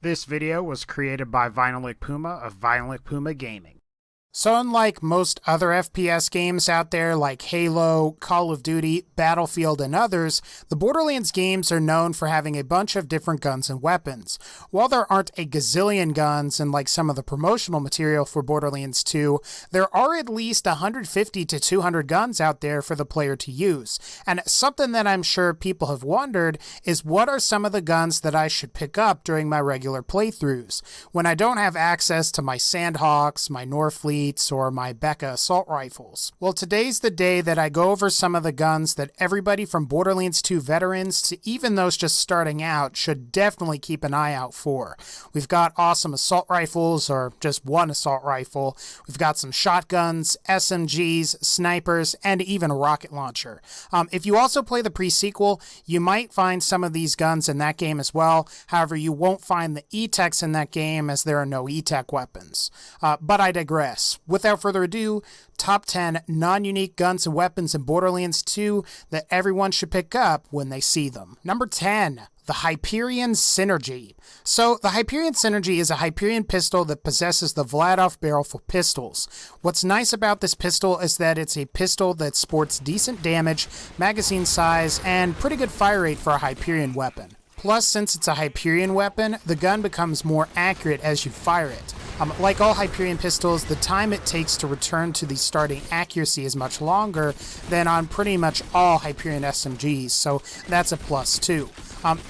This video was created by VinylicPuma of VinylicPumaGaming. So unlike most other FPS games out there like Halo, Call of Duty, Battlefield, and others, the Borderlands games are known for having a bunch of different guns and weapons. While there aren't a gazillion guns in like some of the promotional material for Borderlands 2, there are at least 150 to 200 guns out there for the player to use. And something that I'm sure people have wondered is what are some of the guns that I should pick up during my regular playthroughs when I don't have access to my Sandhawks, my Norfleet, or my Becca assault rifles. Well, today's the day that I go over some of the guns that everybody from Borderlands 2 veterans to even those just starting out should definitely keep an eye out for. We've got awesome assault rifles, or just one assault rifle. We've got some shotguns, SMGs, snipers, and even a rocket launcher. If you also play the pre-sequel, you might find some of these guns in that game as well. However, you won't find the E-Techs in that game as there are no E-Tech weapons. But I digress. Without further ado, top 10 non-unique guns and weapons in Borderlands 2 that everyone should pick up when they see them. Number 10. The Hyperion Synergy. So, the Hyperion Synergy is a Hyperion pistol that possesses the Vladoff barrel for pistols. What's nice about this pistol is that it's a pistol that sports decent damage, magazine size, and pretty good fire rate for a Hyperion weapon. Plus, since it's a Hyperion weapon, the gun becomes more accurate as you fire it. Like all Hyperion pistols, the time it takes to return to the starting accuracy is much longer than on pretty much all Hyperion SMGs, so that's a plus too.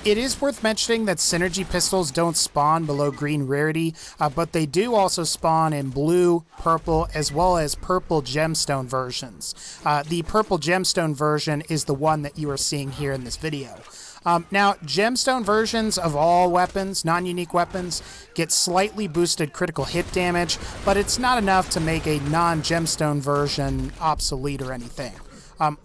It is worth mentioning that Synergy pistols don't spawn below green rarity, but they do also spawn in blue, purple, as well as purple gemstone versions. The purple gemstone version is the one that you are seeing here in this video. Now, gemstone versions of all weapons, non-unique weapons, get slightly boosted critical hit damage, but it's not enough to make a non-gemstone version obsolete or anything.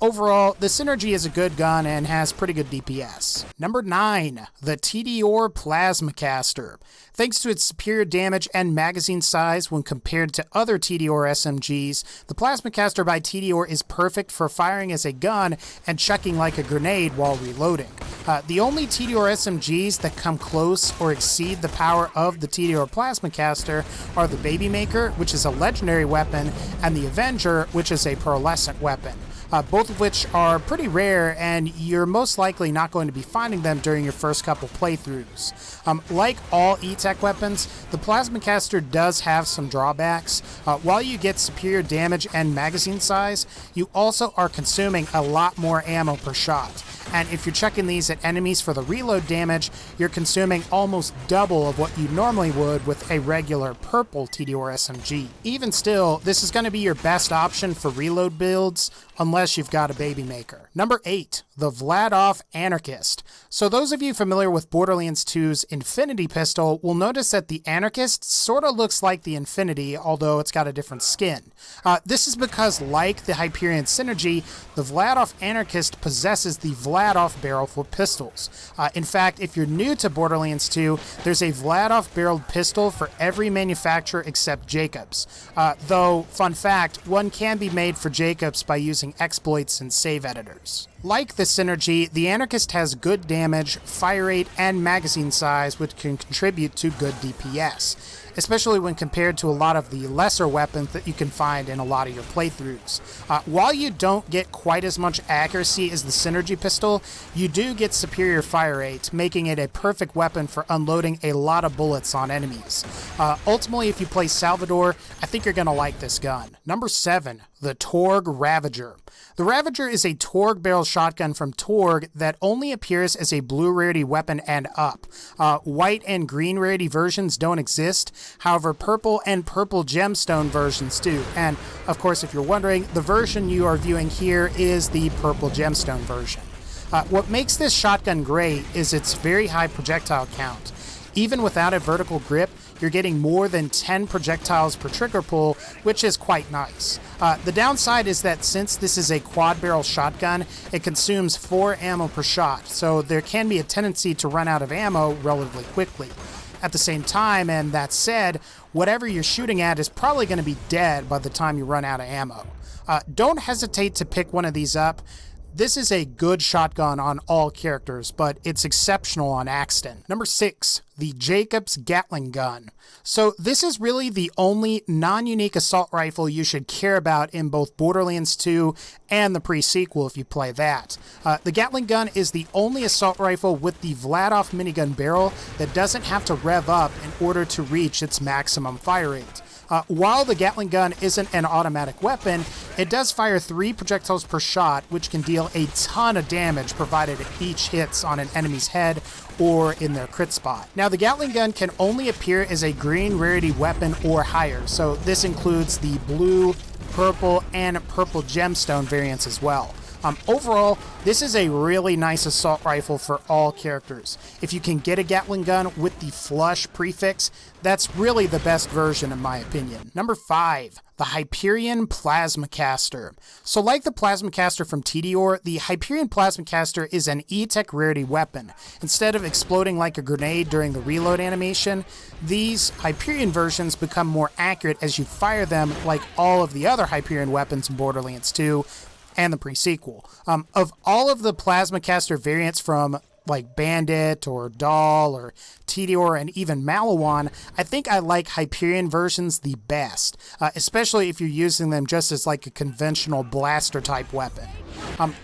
Overall, the Synergy is a good gun and has pretty good DPS. Number 9. The TDR Plasmacaster. Thanks to its superior damage and magazine size when compared to other TDR SMGs, the Plasmacaster by TDR is perfect for firing as a gun and chucking like a grenade while reloading. The only TDR SMGs that come close or exceed the power of the TDR Plasmacaster are the Babymaker, which is a legendary weapon, and the Avenger, which is a pearlescent weapon. Both of which are pretty rare, and you're most likely not going to be finding them during your first couple playthroughs. Like all E-Tech weapons, the Plasmacaster does have some drawbacks. While you get superior damage and magazine size, you also are consuming a lot more ammo per shot. And if you're chucking these at enemies for the reload damage, you're consuming almost double of what you normally would with a regular purple TDR SMG. Even still, this is going to be your best option for reload builds, unless you've got a Babymaker. Number 8. The Vladoff Anarchist. So those of you familiar with Borderlands 2's Infinity pistol will notice that the Anarchist sort of looks like the Infinity, although it's got a different skin. This is because, like the Hyperion Synergy, the Vladoff Anarchist possesses the Vladoff barrel for pistols. In fact, if you're new to Borderlands 2, there's a Vladoff barreled pistol for every manufacturer except Jacobs. Though, fun fact, one can be made for Jacobs by using exploits and save editors. Like the Synergy, the Anarchist has good damage, fire rate, and magazine size, which can contribute to good DPS, especially when compared to a lot of the lesser weapons that you can find in a lot of your playthroughs. While you don't get quite as much accuracy as the Synergy pistol, you do get superior fire rate, making it a perfect weapon for unloading a lot of bullets on enemies. Ultimately, if you play Salvador, I think you're going to like this gun. Number 7. The Torgravager. The Ravager is a Torg barrel shotgun from Torg that only appears as a blue rarity weapon and up. White and green rarity versions don't exist, however purple and purple gemstone versions do. And of course, if you're wondering, the version you are viewing here is the purple gemstone version. What makes this shotgun great is its very high projectile count. Even without a vertical grip, you're getting more than 10 projectiles per trigger pull, which is quite nice. The downside is that since this is a quad barrel shotgun, it consumes 4 ammo per shot, so there can be a tendency to run out of ammo relatively quickly. At the same time, and that said, whatever you're shooting at is probably going to be dead by the time you run out of ammo. Don't hesitate to pick one of these up. This is a good shotgun on all characters, but it's exceptional on Axton. Number 6, the Jacobs Gatling Gun. So this is really the only non-unique assault rifle you should care about in both Borderlands 2 and the pre-sequel if you play that. The Gatling Gun is the only assault rifle with the Vladoff minigun barrel that doesn't have to rev up in order to reach its maximum fire rate. While the Gatling gun isn't an automatic weapon, it does fire 3 projectiles per shot, which can deal a ton of damage provided it each hits on an enemy's head or in their crit spot. Now, the Gatling gun can only appear as a green rarity weapon or higher, so this includes the blue, purple, and purple gemstone variants as well. Overall, this is a really nice assault rifle for all characters. If you can get a Gatling gun with the flush prefix, that's really the best version in my opinion. Number 5, the Hyperion Plasmacaster. So like the Plasmacaster from TDR, the Hyperion Plasmacaster is an E-Tech rarity weapon. Instead of exploding like a grenade during the reload animation, these Hyperion versions become more accurate as you fire them like all of the other Hyperion weapons in Borderlands 2, and the pre-sequel. Of all of the Plasmacaster variants from like Bandit or Doll or Tedior and even Malawan, I think I like Hyperion versions the best, especially if you're using them just as like a conventional blaster type weapon.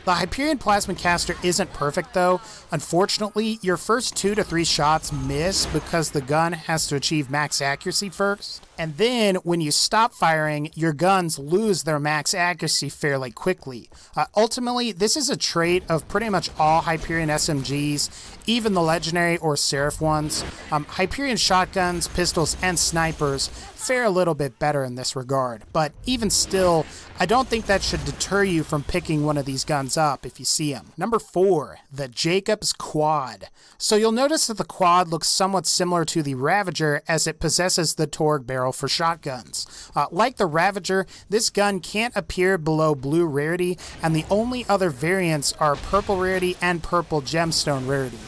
The Hyperion Plasmacaster isn't perfect though. Unfortunately, your first 2 to 3 shots miss because the gun has to achieve max accuracy first. And then when you stop firing, your guns lose their max accuracy fairly quickly. Ultimately, this is a trait of pretty much all Hyperion SMGs, even the legendary or Seraph ones. Hyperion shotguns, pistols, and snipers fare a little bit better in this regard, but even still, I don't think that should deter you from picking one of these guns up if you see them. Number 4, the Jacobsquad. So you'll notice that the quad looks somewhat similar to the Ravager as it possesses the Torg barrel for shotguns. Like the Ravager, this gun can't appear below blue rarity, and the only other variants are purple rarity and purple gemstone rarity.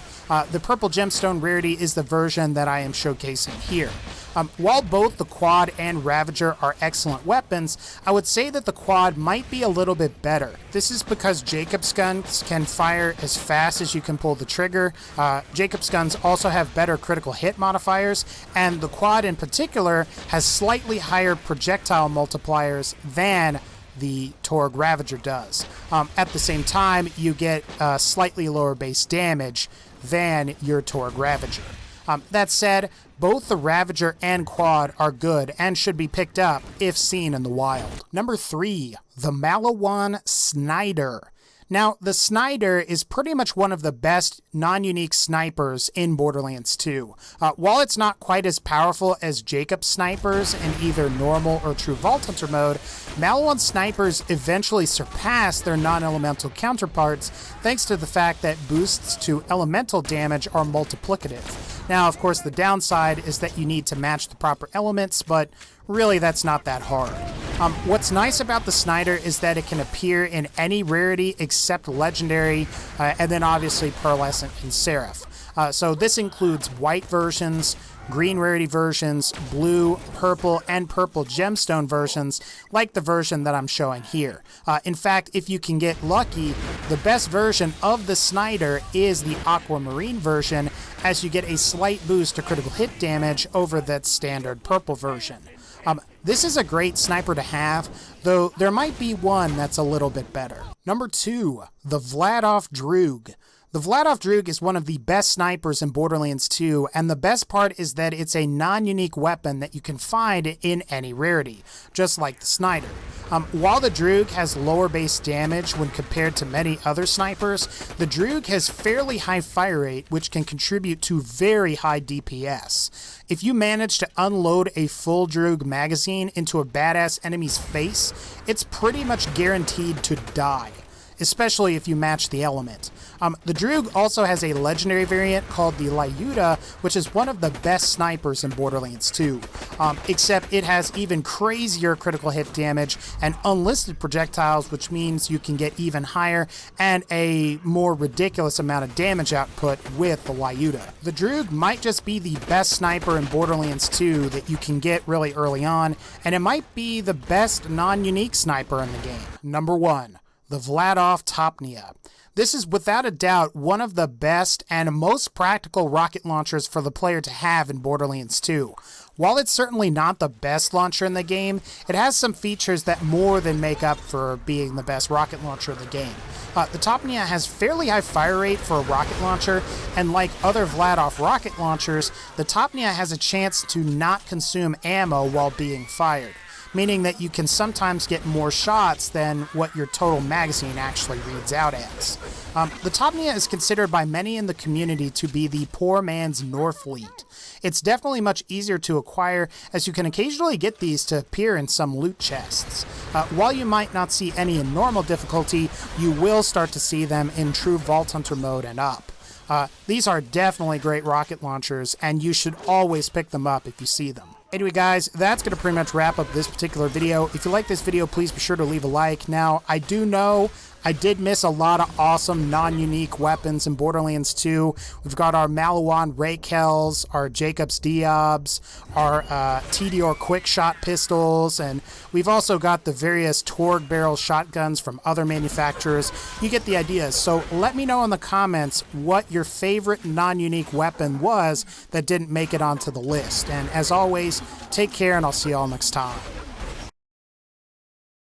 The purple gemstone rarity is the version that I am showcasing here. While both the Quad and Ravager are excellent weapons, I would say that the Quad might be a little bit better. This is because Jacobs guns can fire as fast as you can pull the trigger. Jacobs guns also have better critical hit modifiers, and the Quad in particular has slightly higher projectile multipliers than the Torgravager does. At the same time, you get slightly lower base damage than your Torgravager. That said, both the Ravager and Quad are good and should be picked up if seen in the wild. Number 3, the Malawan Schneider. Now, the Schneider is pretty much one of the best non-unique snipers in Borderlands 2. While it's not quite as powerful as Jacob snipers in either normal or true Vault Hunter mode, Malawan snipers eventually surpass their non-elemental counterparts thanks to the fact that boosts to elemental damage are multiplicative. Now, of course, the downside is that you need to match the proper elements, but really that's not that hard. What's nice about the Schneider is that it can appear in any rarity except legendary, and then obviously pearlescent and seraph. So this includes white versions, green rarity versions, blue, purple, and purple gemstone versions, like the version that I'm showing here. In fact, if you can get lucky, the best version of the Schneider is the aquamarine version, as you get a slight boost to critical hit damage over that standard purple version. This is a great sniper to have, though there might be one that's a little bit better. Number 2, the Vladoff Droog. The Vladoff Droog is one of the best snipers in Borderlands 2, and the best part is that it's a non-unique weapon that you can find in any rarity, just like the Schneider. While the Droog has lower base damage when compared to many other snipers, the Droog has fairly high fire rate, which can contribute to very high DPS. If you manage to unload a full Droog magazine into a badass enemy's face, it's pretty much guaranteed to die, especially if you match the element. The Droog also has a legendary variant called the Lyuda, which is one of the best snipers in Borderlands 2, except it has even crazier critical hit damage and unlisted projectiles, which means you can get even higher and a more ridiculous amount of damage output with the Lyuda. The Droog might just be the best sniper in Borderlands 2 that you can get really early on, and it might be the best non-unique sniper in the game. Number 1. the Vladoff Topna. This is without a doubt one of the best and most practical rocket launchers for the player to have in Borderlands 2. While it's certainly not the best launcher in the game, it has some features that more than make up for being the best rocket launcher in the game. The Topna has fairly high fire rate for a rocket launcher, and like other Vladoff rocket launchers, the Topna has a chance to not consume ammo while being fired, meaning that you can sometimes get more shots than what your total magazine actually reads out as. The Topna is considered by many in the community to be the poor man's Norfleet. It's definitely much easier to acquire, as you can occasionally get these to appear in some loot chests. While you might not see any in normal difficulty, you will start to see them in true Vault Hunter mode and up. These are definitely great rocket launchers, and you should always pick them up if you see them. Anyway, guys, that's going to pretty much wrap up this particular video. If you like this video, please be sure to leave a like. Now, I do know I did miss a lot of awesome non-unique weapons in Borderlands 2. We've got our Malawan Raykels, our Jacobs Diabs, our TDR quick shot pistols, and we've also got the various Torg barrel shotguns from other manufacturers. You get the idea. So let me know in the comments what your favorite non-unique weapon was that didn't make it onto the list. And as always, take care, and I'll see y'all next time.